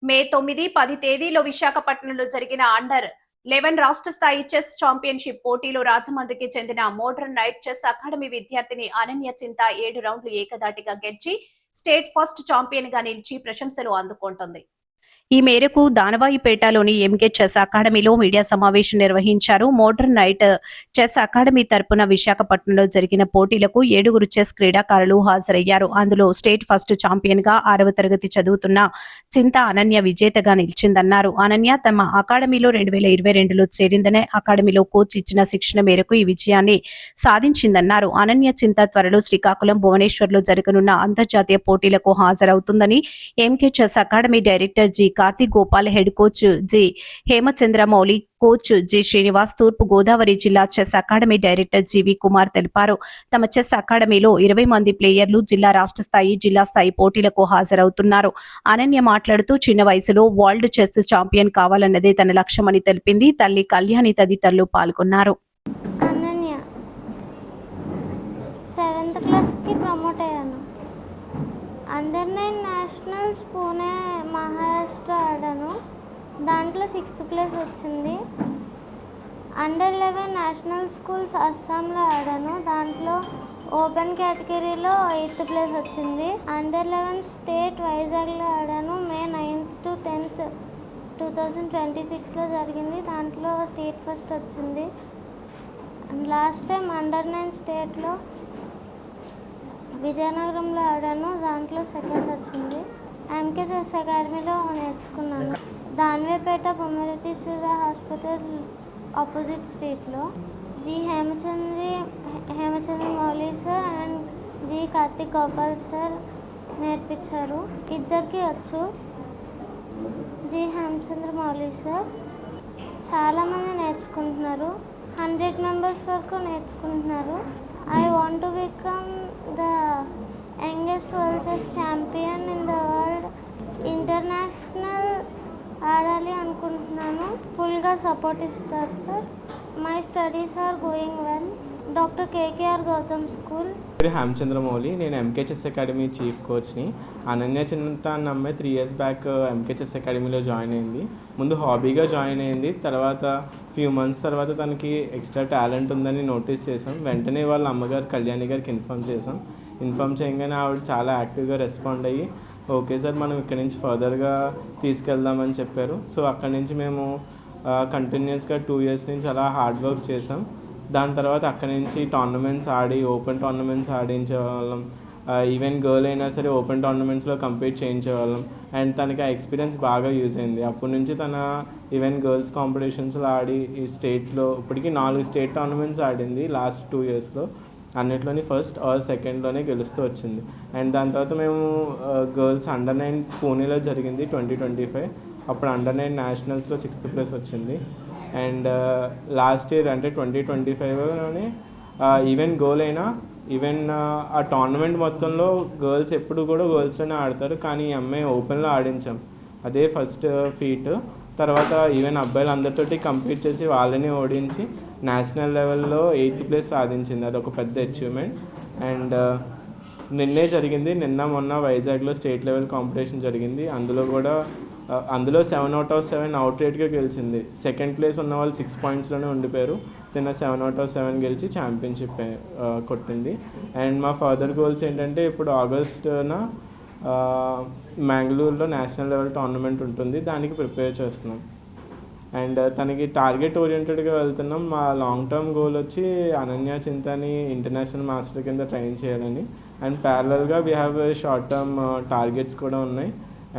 మే 9, 10 తేదీలో విశాఖపట్నంలో జరిగిన అండర్ 11 రాష్ట్ర స్థాయి చెస్ ఛాంపియన్షిప్ పోటీలో రాజమండ్రికి చెందిన మోడర్న్ నైట్ చెస్ అకాడమీ విద్యార్థిని అనన్య చింత 7 రౌండ్లు ఏకధాటిగా గెలిచి స్టేట్ ఫస్ట్ ఛాంపియన్ గా నిలిచి ప్రశంసలు అందుకుంటోంది. ఈ మేరకు దానవాయిపేటలోని ఎంకే చెస్ అకాడమీలో మీడియా సమావేశం నిర్వహించారు. మోడర్న్ నైట్ చెస్ అకాడమీ తరపున విశాఖపట్నంలో జరిగిన పోటీలకు 7 చెస్ క్రీడాకారులు హాజరయ్యారు. అందులో స్టేట్ ఫస్ట్ ఛాంపియన్ గా 6వ తరగతి చదువుతున్న చింత అనన్య విజేతగా నిలిచిందన్నారు. అనన్య తమ అకాడమీలో 2022లో చేరిందనే అకాడమీలో కోచ్ ఇచ్చిన శిక్షణ మేరకు ఈ విజయాన్ని సాధించిందన్నారు. అనన్య చింత త్వరలో శ్రీకాకుళం, భువనేశ్వర్లో జరగనున్న అంతర్జాతీయ పోటీలకు హాజరవుతుందని MK chess academy director G Karthik Gopal, head coach G Hemachandramouli, coach G Srinivas, తూర్పు గోదావరి జిల్లా chess academy director GV Kumar తెలిపారు. తమ చెస్ అకాడమీలో 20 మంది ప్లేయర్లు జిల్లా, రాష్ట్ర స్థాయి, జిల్లా స్థాయి పోటీలకు హాజరవుతున్నారు. అనన్య మాట్లాడుతూ చిన్న వయసులో వరల్డ్ చెస్ ఛాంపియన్ కావాలన్నదే తన లక్ష్యమని తెలిపింది. తల్లి కళ్యాణి తదితరులు పాల్గొన్నారు. అనన్య 7th క్లాస్కి ప్రమోట్ అయ్యాను. అండర్ 9 నేషనల్స్ పూణే, మహారాష్ట్ర ఆడాను. దాంట్లో 6th ప్లేస్ వచ్చింది. అండర్ 11 నేషనల్ స్కూల్స్ అస్సాంలో ఆడాను. దాంట్లో ఓపెన్ కేటగిరీలో 8th ప్లేస్ వచ్చింది. అండర్ 11 స్టేట్ వైజాగ్లో ఆడాను. మే 9th to 10th 2026లో జరిగింది. దాంట్లో స్టేట్ ఫస్ట్ వచ్చింది. లాస్ట్ టైం అండర్ 9 స్టేట్లో విజయనగరంలో ఆడాను. దాంట్లో సెకండ్ వచ్చింది. ఎంకే చెస్ అకాడమీలో నేర్చుకున్నాను. దానవాయిపేట బొమ్మిరెడ్డి సూర్య హాస్పిటల్ ఆపోజిట్ స్ట్రీట్లో G Hemachandramouli sir and G Karthik Gopal sir నేర్పించారు. ఇద్దరికి వచ్చు. జి హేమచంద్రమౌళి సార్ చాలామంది నేర్చుకుంటున్నారు. 100 మెంబర్స్ వరకు నేర్చుకుంటున్నారు. I want to become the youngest world chess champion in the world. International ఆడాలి అనుకుంటున్నాను. ఫుల్గా సపోర్ట్ ఇస్తారు sir. My studies are going well. Doctor KKR Gautam school. Hemachandramouli, నేను ఎంకే చెస్ అకాడమీ చీఫ్ కోచ్ని. అనన్య చింత అన్న అమ్మాయి 3 years బ్యాక్ ఎంకే చెస్ అకాడమీలో join అయింది. ముందు హాబీగా జాయిన్ అయింది. తర్వాత ఫ్యూ మంత్స్ తర్వాత తనకి ఎక్స్ట్రా టాలెంట్ ఉందని నోటీస్ చేసాం. వెంటనే వాళ్ళ అమ్మగారు కళ్యాణి గారికి ఇన్ఫామ్ చేయగానే ఆవిడ చాలా యాక్టివ్గా రెస్పాండ్ అయ్యి ఓకే సార్ మనం ఇక్కడ నుంచి ఫర్దర్గా తీసుకెళ్దామని చెప్పారు. సో అక్కడి నుంచి మేము కంటిన్యూస్గా 2 years నుంచి అలా హార్డ్ వర్క్ చేసాం. దాని తర్వాత అక్కడి నుంచి టోర్నమెంట్స్ ఆడి, ఓపెన్ టోర్నమెంట్స్ ఆడించేవాళ్ళం. ఈవెన్ గర్ల్ అయినా సరే ఓపెన్ టోర్నమెంట్స్లో కంపీట్ చేయించేవాళ్ళం. అండ్ తనకి ఆ ఎక్స్పీరియన్స్ బాగా యూజ్ అయింది. అప్పటి నుంచి తన ఈవెన్ గర్ల్స్ కాంపిటీషన్స్లో ఆడి ఈ స్టేట్లో ఇప్పటికీ 4 స్టేట్ టోర్నమెంట్స్ ఆడింది లాస్ట్ 2 yearsలో. అన్నిట్లోని ఫస్ట్ ఆర్ సెకండ్లోనే గెలుస్తూ వచ్చింది. అండ్ దాని తర్వాత మేము గర్ల్స్ అండర్ 9 పూణేలో జరిగింది 2025. అప్పుడు అండర్ 9 నేషనల్స్లో 6th ప్లేస్ వచ్చింది. అండ్ లాస్ట్ ఇయర్ అంటే 2025లోనే ఈవెన్ గోల్ అయినా ఈవెన్ ఆ టోర్నమెంట్ మొత్తంలో గర్ల్స్ ఎప్పుడు కూడా గర్ల్స్లోనే ఆడతారు. కానీ ఈ అమ్మాయి ఓపెన్లో ఆడించాం. అదే ఫస్ట్ ఫీట్. తర్వాత ఈవెన్ అబ్బాయిలు అందరితోటి కంపీట్ చేసి వాళ్ళని ఓడించి నేషనల్ లెవెల్లో 8th ప్లేస్ సాధించింది. అదొక పెద్ద అచీవ్మెంట్. అండ్ నిన్నే జరిగింది, మొన్న వైజాగ్లో స్టేట్ లెవెల్ కాంపిటీషన్ జరిగింది. అందులో 7 out of 7 అవుట్ రేట్గా గెలిచింది. సెకండ్ ప్లేస్ ఉన్న వాళ్ళు 6 pointsలోనే ఉండిపోయారు. తిన్న 7 out of 7 గెలిచి ఛాంపియన్షిప్ కొట్టింది. అండ్ మా ఫర్దర్ గోల్స్ ఏంటంటే ఇప్పుడు ఆగస్టున మ్యాంగ్లూరులో నేషనల్ లెవెల్ టోర్నమెంట్ ఉంటుంది. దానికి ప్రిపేర్ చేస్తున్నాం. అండ్ తనకి టార్గెట్ ఓరియంటెడ్గా వెళ్తున్నాం. మా లాంగ్ టర్మ్ గోల్ వచ్చి అనన్య చింతని ఇంటర్నేషనల్ మాస్టర్ కింద ట్రైన్ చేయాలని. అండ్ ప్యారలల్గా we have short term targets కూడా ఉన్నాయి.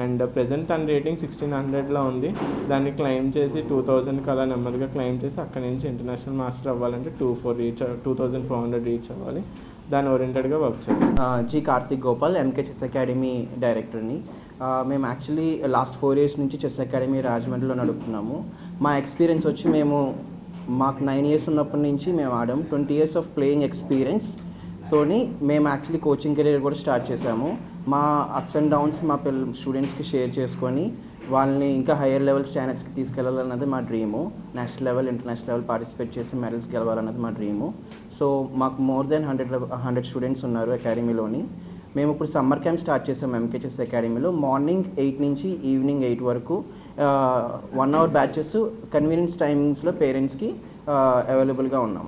అండ్ ప్రెజెంట్ తన రేటింగ్ 1600లో ఉంది. దాన్ని క్లైమ్ చేసి 2000కి అలా నెమ్మదిగా క్లైమ్ చేసి అక్కడి నుంచి ఇంటర్నేషనల్ మాస్టర్ అవ్వాలంటే 2400 రీచ్ అవ్వాలి. దాని ఓరియంటెడ్గా వర్క్ చేస్తాం. G Karthik Gopal, MK chess academy డైరెక్టర్ని. మేము యాక్చువల్లీ లాస్ట్ 4 years నుంచి చెస్ అకాడమీ రాజమండ్రిలో నడుపుతున్నాము. మా ఎక్స్పీరియన్స్ వచ్చి మాకు 9 years ఉన్నప్పటి నుంచి మేము ఆడాం. 20 years ఆఫ్ ప్లేయింగ్ ఎక్స్పీరియన్స్ తోని మేము యాక్చువల్లీ కోచింగ్ కెరీర్ కూడా స్టార్ట్ చేసాము. మా అప్స్ అండ్ డౌన్స్ మా స్టూడెంట్స్కి షేర్ చేసుకొని వాళ్ళని ఇంకా హయ్యర్ లెవెల్ స్టాండర్డ్స్కి తీసుకెళ్లాలన్నది మా dream. National level, international level participate చేసి మెడల్స్ గెలవాలన్నది మా డ్రీము. సో మాకు మోర్ దెన్ 100 స్టూడెంట్స్ ఉన్నారు అకాడమీలోని. మేము ఇప్పుడు సమ్మర్ క్యాంప్ స్టార్ట్ చేసాం ఎంకే చెస్ అకాడమీలో. మార్నింగ్ 8 నుంచి ఈవినింగ్ 8 వరకు 1 అవర్ బ్యాచెస్ కన్వీనియన్స్ టైమింగ్స్లో పేరెంట్స్కి అవైలబుల్గా ఉన్నాం.